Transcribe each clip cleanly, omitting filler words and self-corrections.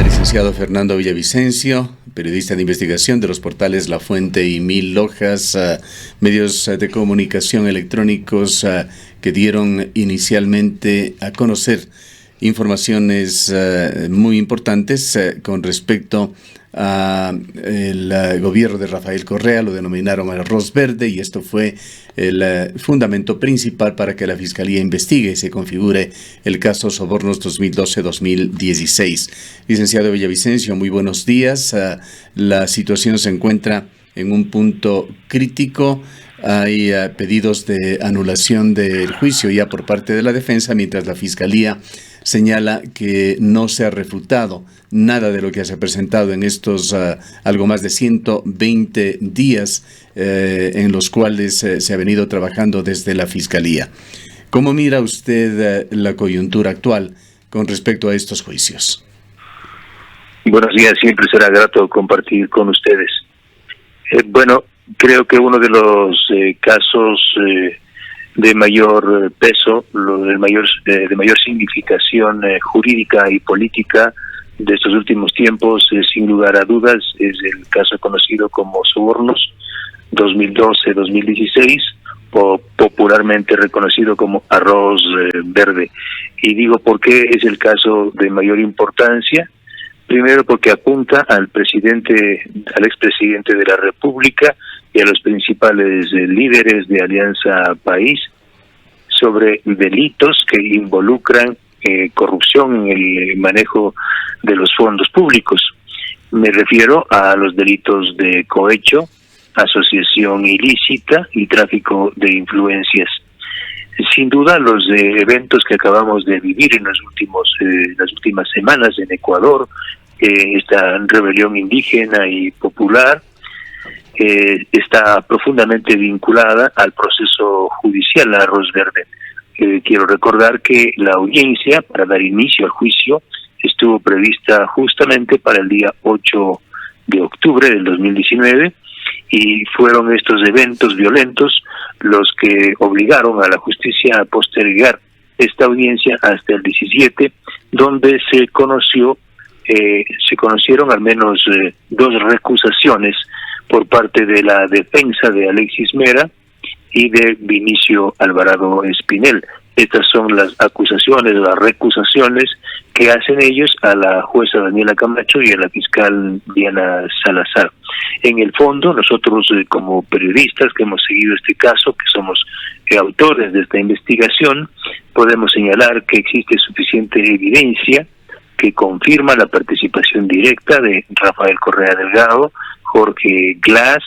licenciado Fernando Villavicencio, periodista de investigación de los portales La Fuente y Mil Hojas, medios de comunicación electrónicos que dieron inicialmente a conocer informaciones muy importantes con respecto al gobierno de Rafael Correa. Lo denominaron arroz verde, y esto fue el fundamento principal para que la Fiscalía investigue y se configure el caso Sobornos 2012-2016. Licenciado Villavicencio, muy buenos días. La situación se encuentra en un punto crítico. Hay pedidos de anulación del juicio ya por parte de la defensa, mientras la Fiscalía señala que no se ha refutado nada de lo que se ha presentado en estos algo más de 120 días en los cuales se ha venido trabajando desde la Fiscalía. ¿Cómo mira usted la coyuntura actual con respecto a estos juicios? Buenos días, siempre será grato compartir con ustedes. Bueno, creo que uno de los casos de mayor peso, de mayor significación jurídica y política de estos últimos tiempos, sin lugar a dudas, es el caso conocido como Sobornos 2012-2016, o popularmente reconocido como arroz verde. Y digo por qué es el caso de mayor importancia. Primero, porque apunta al expresidente de la República y a los principales líderes de Alianza País sobre delitos que involucran corrupción en el manejo de los fondos públicos. Me refiero a los delitos de cohecho, asociación ilícita y tráfico de influencias. Sin duda, los eventos que acabamos de vivir en las últimas semanas en Ecuador, esta rebelión indígena y popular, está profundamente vinculada al proceso judicial Arroz Verde. Quiero recordar que la audiencia para dar inicio al juicio estuvo prevista justamente para el día 8 de octubre del 2019, y fueron estos eventos violentos los que obligaron a la justicia a postergar esta audiencia hasta el 17, donde se conocieron al menos dos recusaciones por parte de la defensa de Alexis Mera y de Vinicio Alvarado Espinel. Estas son las acusaciones, las recusaciones que hacen ellos a la jueza Daniela Camacho y a la fiscal Diana Salazar. En el fondo, nosotros como periodistas que hemos seguido este caso, que somos autores de esta investigación, podemos señalar que existe suficiente evidencia que confirma la participación directa de Rafael Correa Delgado, Jorge Glass,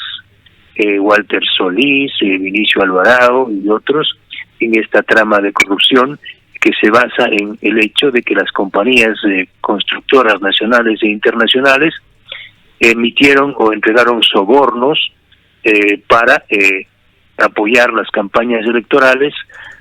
Walter Solís, Vinicio Alvarado y otros en esta trama de corrupción, que se basa en el hecho de que las compañías constructoras nacionales e internacionales emitieron o entregaron sobornos para apoyar las campañas electorales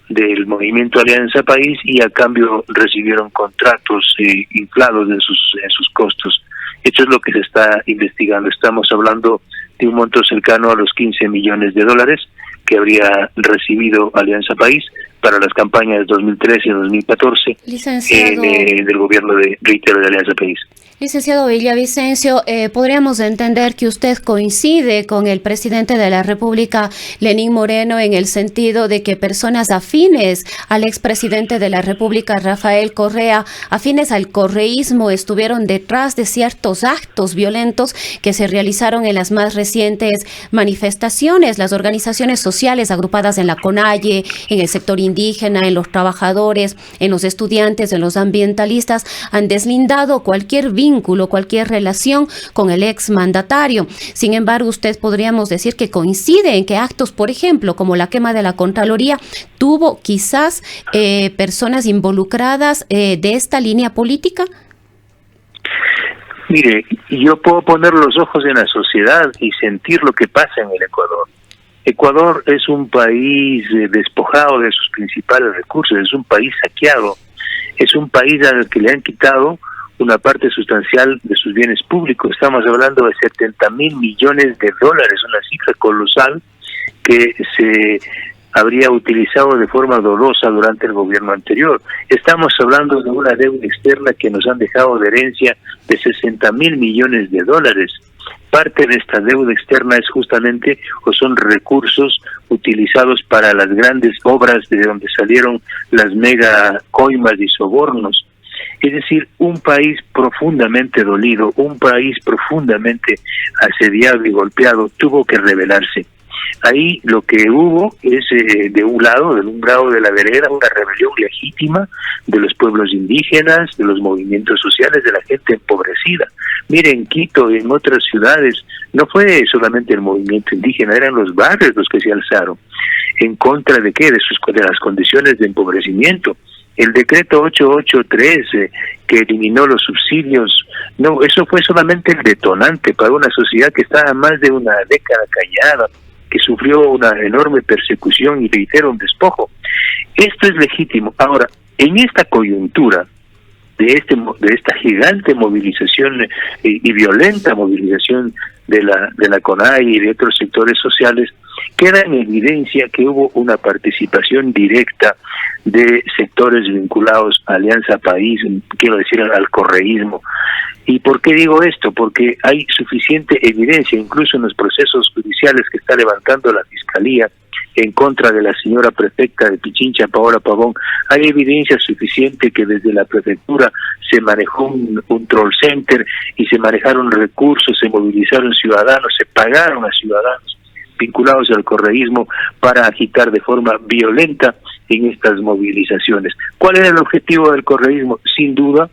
del movimiento Alianza País, y a cambio recibieron contratos inflados en sus costos. Esto es lo que se está investigando. Estamos hablando de un monto cercano a los 15 millones de dólares que habría recibido Alianza País para las campañas de 2013 y 2014 del gobierno de Alianza País. Licenciado Villavicencio, podríamos entender que usted coincide con el presidente de la República, Lenín Moreno, en el sentido de que personas afines al expresidente de la República, Rafael Correa, afines al correísmo, estuvieron detrás de ciertos actos violentos que se realizaron en las más recientes manifestaciones. Las organizaciones sociales agrupadas en la CONAIE, en el sector indígena, en los trabajadores, en los estudiantes, en los ambientalistas, han deslindado cualquier vínculo, cualquier relación con el exmandatario. Sin embargo, podríamos decir que coincide en que actos, por ejemplo, como la quema de la Contraloría, tuvo quizás personas involucradas de esta línea política. Mire, yo puedo poner los ojos en la sociedad y sentir lo que pasa en el Ecuador. Ecuador es un país despojado de sus principales recursos, es un país saqueado, es un país al que le han quitado una parte sustancial de sus bienes públicos. Estamos hablando de 70,000 millones de dólares, una cifra colosal que se habría utilizado de forma dolosa durante el gobierno anterior. Estamos hablando de una deuda externa que nos han dejado de herencia de 60.000 millones de dólares. Parte de esta deuda externa es justamente o son recursos utilizados para las grandes obras de donde salieron las mega coimas y sobornos. Es decir, un país profundamente dolido, un país profundamente asediado y golpeado, tuvo que rebelarse. Ahí lo que hubo es, de un lado de la vereda, una rebelión legítima de los pueblos indígenas, de los movimientos sociales, de la gente empobrecida. Miren, en Quito y en otras ciudades no fue solamente el movimiento indígena, eran los barrios los que se alzaron. ¿En contra de qué? De las condiciones de empobrecimiento. El decreto 883 que eliminó los subsidios, no, eso fue solamente el detonante para una sociedad que estaba más de una década callada, que sufrió una enorme persecución y reitero un despojo. Esto es legítimo. Ahora, en esta coyuntura de esta gigante movilización y violenta movilización de la CONAIE y de otros sectores sociales, queda en evidencia que hubo una participación directa de sectores vinculados a Alianza País, quiero decir al correísmo. ¿Y por qué digo esto? Porque hay suficiente evidencia, incluso en los procesos judiciales que está levantando la Fiscalía en contra de la señora prefecta de Pichincha, Paola Pavón, hay evidencia suficiente que desde la prefectura se manejó un troll center y se manejaron recursos, se movilizaron ciudadanos, se pagaron a ciudadanos vinculados al correísmo para agitar de forma violenta en estas movilizaciones. ¿Cuál era el objetivo del correísmo? Sin duda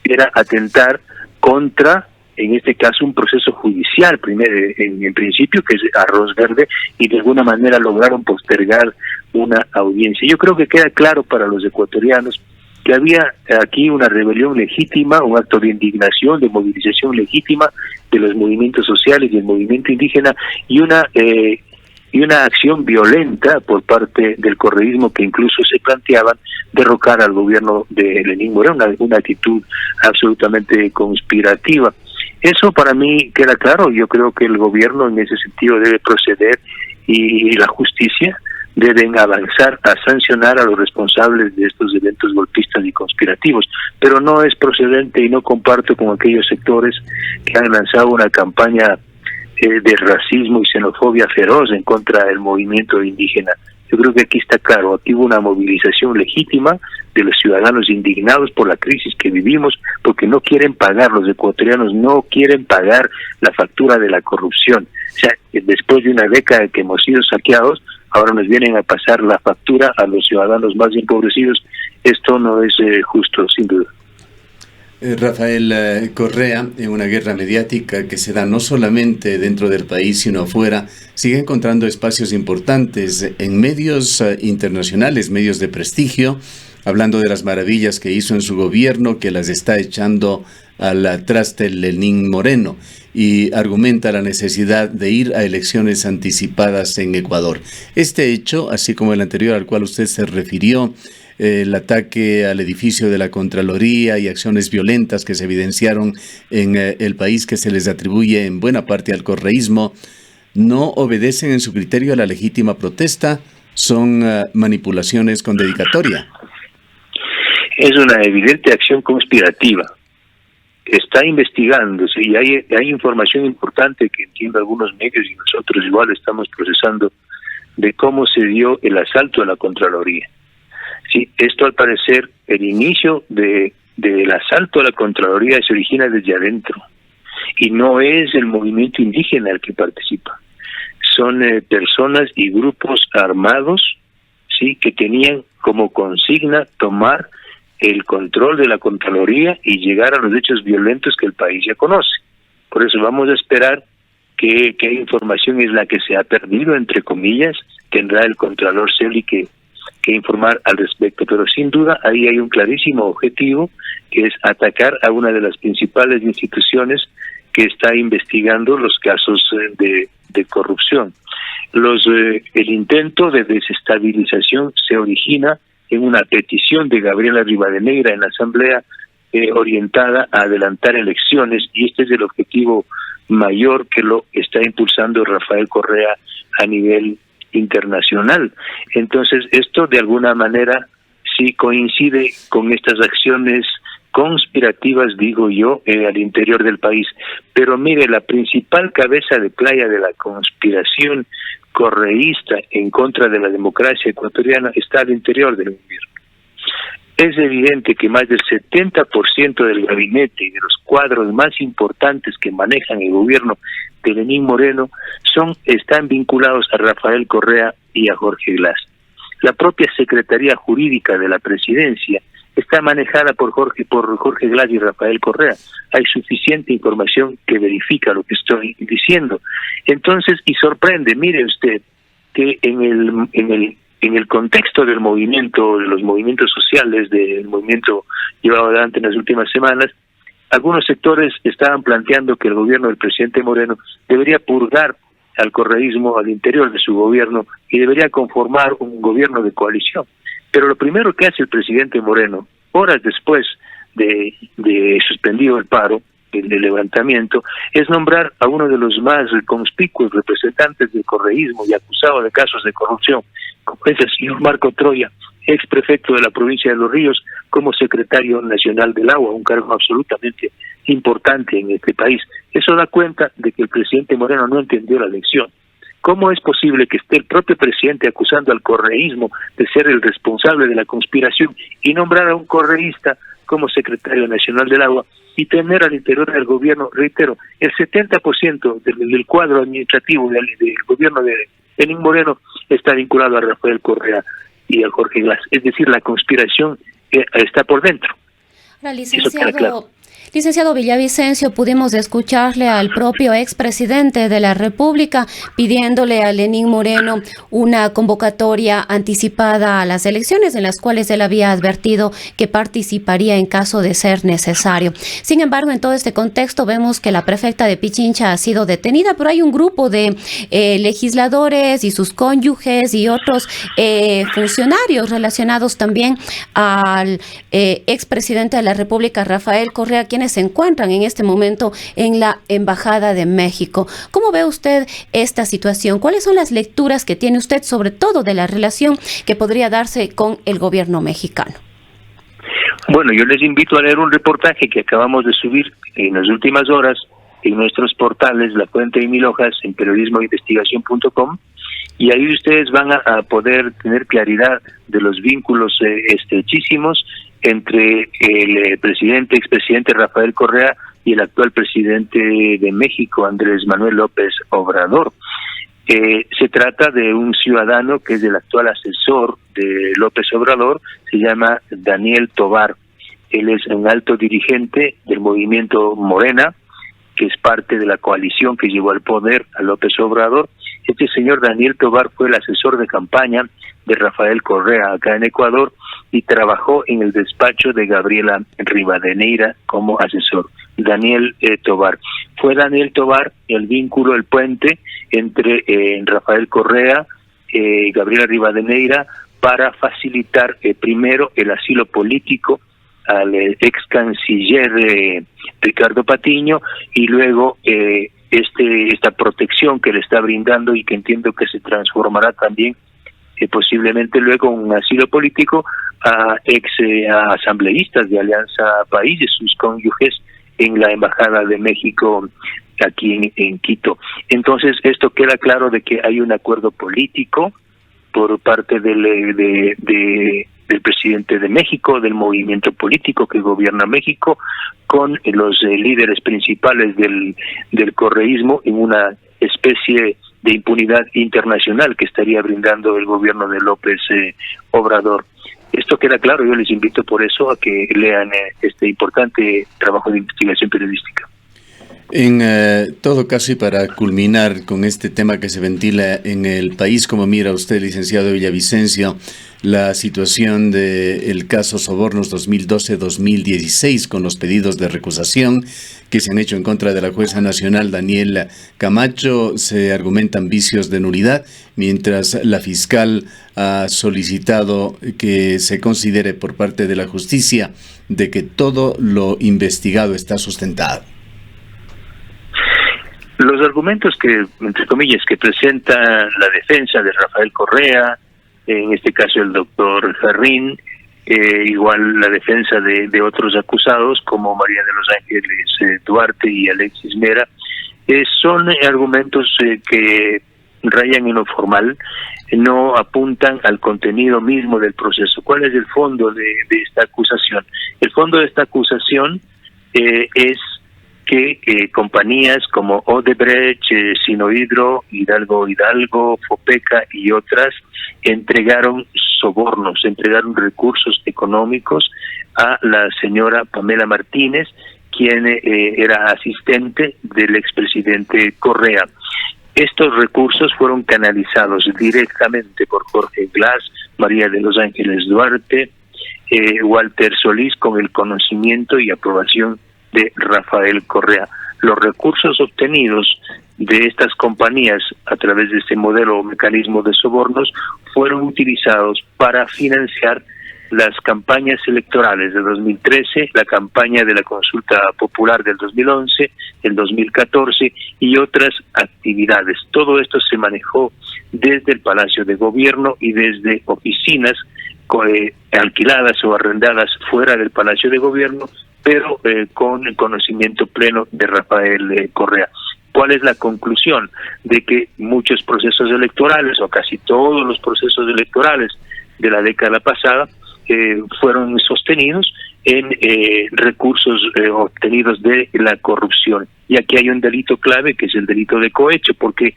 era atentar contra, en este caso, un proceso judicial, primero en principio, que es Arroz Verde, y de alguna manera lograron postergar una audiencia. Yo creo que queda claro para los ecuatorianos que había aquí una rebelión legítima, un acto de indignación, de movilización legítima de los movimientos sociales y el movimiento indígena, y una acción violenta por parte del correísmo que incluso se planteaban derrocar al gobierno de Lenín Moreno, una actitud absolutamente conspirativa. Eso para mí queda claro. Yo creo que el gobierno en ese sentido debe proceder y la justicia deben avanzar a sancionar a los responsables de estos eventos golpistas y conspirativos, pero no es procedente y no comparto con aquellos sectores que han lanzado una campaña de racismo y xenofobia feroz en contra del movimiento indígena. Yo creo que aquí está claro, aquí hubo una movilización legítima de los ciudadanos indignados por la crisis que vivimos, porque no quieren pagar, los ecuatorianos no quieren pagar la factura de la corrupción. O sea, después de una década que hemos sido saqueados, ahora nos vienen a pasar la factura a los ciudadanos más empobrecidos. Esto no es justo, sin duda. Rafael Correa, en una guerra mediática que se da no solamente dentro del país, sino afuera, sigue encontrando espacios importantes en medios internacionales, medios de prestigio, hablando de las maravillas que hizo en su gobierno, que las está echando al traste Lenín Moreno, y argumenta la necesidad de ir a elecciones anticipadas en Ecuador. Este hecho, así como el anterior al cual usted se refirió, el ataque al edificio de la Contraloría y acciones violentas que se evidenciaron en el país, que se les atribuye en buena parte al correísmo, no obedecen en su criterio a la legítima protesta, son manipulaciones con dedicatoria. Es una evidente acción conspirativa. Está investigándose y hay información importante que entiendo algunos medios y nosotros igual estamos procesando de cómo se dio el asalto a la Contraloría. Sí, esto al parecer, el inicio del asalto a la Contraloría se origina desde adentro y no es el movimiento indígena el que participa. Son personas y grupos armados, sí, que tenían como consigna tomar el control de la Contraloría y llegar a los hechos violentos que el país ya conoce. Por eso vamos a esperar qué información es la que se ha perdido, entre comillas, tendrá el Contralor Celi que informar al respecto, pero sin duda ahí hay un clarísimo objetivo, que es atacar a una de las principales instituciones que está investigando los casos de corrupción. El intento de desestabilización se origina en una petición de Gabriela Rivadeneira en la Asamblea orientada a adelantar elecciones, y este es el objetivo mayor que lo está impulsando Rafael Correa a nivel internacional. Entonces, esto de alguna manera sí coincide con estas acciones conspirativas, digo yo, al interior del país. Pero mire, la principal cabeza de playa de la conspiración correísta en contra de la democracia ecuatoriana está al interior del gobierno. Es evidente que más del 70% del gabinete y de los cuadros más importantes que manejan el gobierno de Lenín Moreno están vinculados a Rafael Correa y a Jorge Glass. La propia Secretaría Jurídica de la Presidencia está manejada por Jorge Glass y Rafael Correa. Hay suficiente información que verifica lo que estoy diciendo. Entonces, y sorprende, mire usted, que en el contexto del movimiento, de los movimientos sociales, del movimiento llevado adelante en las últimas semanas, algunos sectores estaban planteando que el gobierno del presidente Moreno debería purgar al correísmo al interior de su gobierno y debería conformar un gobierno de coalición. Pero lo primero que hace el presidente Moreno, horas después de suspendido el paro, el levantamiento, es nombrar a uno de los más conspicuos representantes del correísmo y acusado de casos de corrupción, como es el señor Marco Troya, ex prefecto de la provincia de Los Ríos, como secretario nacional del agua, un cargo absolutamente importante en este país. Eso da cuenta de que el presidente Moreno no entendió la lección. ¿Cómo es posible que esté el propio presidente acusando al correísmo de ser el responsable de la conspiración y nombrar a un correísta como secretario nacional del agua y tener al interior del gobierno, reitero, el 70% del cuadro administrativo del gobierno de Lenín Moreno está vinculado a Rafael Correa y a Jorge Glass? Es decir, la conspiración está por dentro. Ahora, licenciado Villavicencio, pudimos escucharle al propio expresidente de la República pidiéndole a Lenín Moreno una convocatoria anticipada a las elecciones en las cuales él había advertido que participaría en caso de ser necesario. Sin embargo, en todo este contexto vemos que la prefecta de Pichincha ha sido detenida, pero hay un grupo de legisladores y sus cónyuges y otros funcionarios relacionados también al expresidente de la República, Rafael Correa, quienes se encuentran en este momento en la Embajada de México. ¿Cómo ve usted esta situación? ¿Cuáles son las lecturas que tiene usted, sobre todo de la relación que podría darse con el gobierno mexicano? Bueno, yo les invito a leer un reportaje que acabamos de subir en las últimas horas en nuestros portales La Fuente y Mil Hojas, en periodismoinvestigación.com, y ahí ustedes van a poder tener claridad de los vínculos estrechísimos entre el expresidente Rafael Correa y el actual presidente de México, Andrés Manuel López Obrador. Se trata de un ciudadano que es el actual asesor de López Obrador, se llama Daniel Tovar. Él es un alto dirigente del movimiento Morena, que es parte de la coalición que llevó al poder a López Obrador. Este señor Daniel Tovar fue el asesor de campaña de Rafael Correa acá en Ecuador y trabajó en el despacho de Gabriela Rivadeneira como asesor. Daniel Tovar. Fue Daniel Tovar el vínculo, el puente entre Rafael Correa y Gabriela Rivadeneira para facilitar primero el asilo político al ex canciller Ricardo Patiño y luego esta protección que le está brindando y que entiendo que se transformará también posiblemente luego un asilo político a asambleístas de Alianza País y sus cónyuges en la Embajada de México aquí en Quito. Entonces esto queda claro de que hay un acuerdo político por parte del presidente de México, del movimiento político que gobierna México, con los líderes principales del correísmo en una especie de impunidad internacional que estaría brindando el gobierno de López Obrador. Esto queda claro, yo les invito por eso a que lean este importante trabajo de investigación periodística. En todo caso, y para culminar con este tema que se ventila en el país, ¿cómo mira usted, licenciado Villavicencio, la situación del caso Sobornos 2012-2016 con los pedidos de recusación que se han hecho en contra de la jueza nacional Daniela Camacho? Se argumentan vicios de nulidad, mientras la fiscal ha solicitado que se considere por parte de la justicia de que todo lo investigado está sustentado. Los argumentos que, entre comillas, que presenta la defensa de Rafael Correa, en este caso el doctor Jarrín, igual la defensa de otros acusados como María de los Ángeles Duarte y Alexis Mera, son argumentos que rayan en lo formal, no apuntan al contenido mismo del proceso. ¿Cuál es el fondo de esta acusación? El fondo de esta acusación es que compañías como Odebrecht, Sinohydro, Hidalgo, Fopeca y otras entregaron sobornos, entregaron recursos económicos a la señora Pamela Martínez, quien era asistente del expresidente Correa. Estos recursos fueron canalizados directamente por Jorge Glass, María de los Ángeles Duarte, Walter Solís, con el conocimiento y aprobación de Rafael Correa. Los recursos obtenidos de estas compañías a través de este modelo o mecanismo de sobornos fueron utilizados para financiar las campañas electorales de 2013, la campaña de la consulta popular del 2011, el 2014 y otras actividades. Todo esto se manejó desde el Palacio de Gobierno y desde oficinas alquiladas o arrendadas fuera del Palacio de Gobierno, pero con el conocimiento pleno de Rafael Correa. ¿Cuál es la conclusión? De que muchos procesos electorales, o casi todos los procesos electorales de la década pasada, fueron sostenidos en recursos obtenidos de la corrupción. Y aquí hay un delito clave, que es el delito de cohecho, porque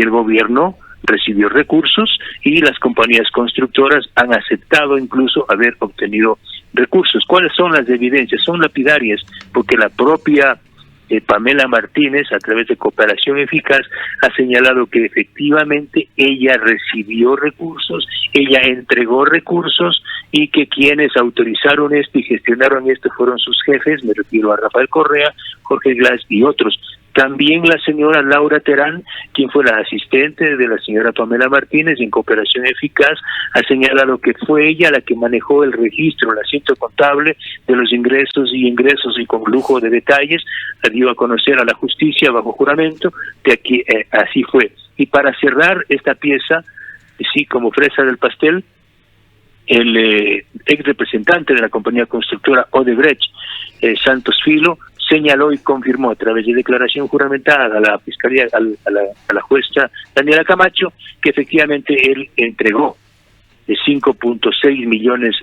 el gobierno recibió recursos y las compañías constructoras han aceptado incluso haber obtenido recursos. ¿Cuáles son las evidencias? Son lapidarias, porque la propia Pamela Martínez, a través de Cooperación Eficaz, ha señalado que efectivamente ella recibió recursos, ella entregó recursos, y que quienes autorizaron esto y gestionaron esto fueron sus jefes, me refiero a Rafael Correa, Jorge Glass y otros. También la señora Laura Terán, quien fue la asistente de la señora Pamela Martínez en Cooperación Eficaz, ha señalado que fue ella la que manejó el registro, el asiento contable de los ingresos y con lujo de detalles, la dio a conocer a la justicia bajo juramento, de aquí así fue. Y para cerrar esta pieza, sí, como fresa del pastel, el ex representante de la compañía constructora Odebrecht, Santos Filo, señaló y confirmó a través de declaración juramentada a la fiscalía, a la jueza Daniela Camacho, que efectivamente él entregó $5.6 millones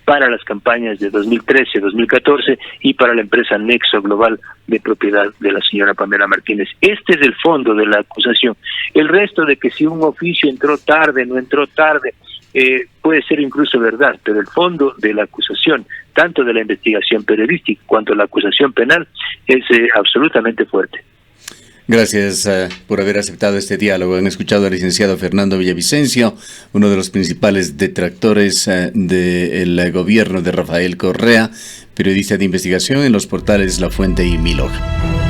para las campañas de 2013, 2014 y para la empresa Nexo Global de propiedad de la señora Pamela Martínez. Este es el fondo de la acusación. El resto de que si un oficio entró tarde, no entró tarde, puede ser incluso verdad, pero el fondo de la acusación, tanto de la investigación periodística cuanto de la acusación penal, es absolutamente fuerte. Gracias por haber aceptado este diálogo. Han escuchado al licenciado Fernando Villavicencio, uno de los principales detractores del gobierno de Rafael Correa, periodista de investigación en los portales La Fuente y Mil Hojas.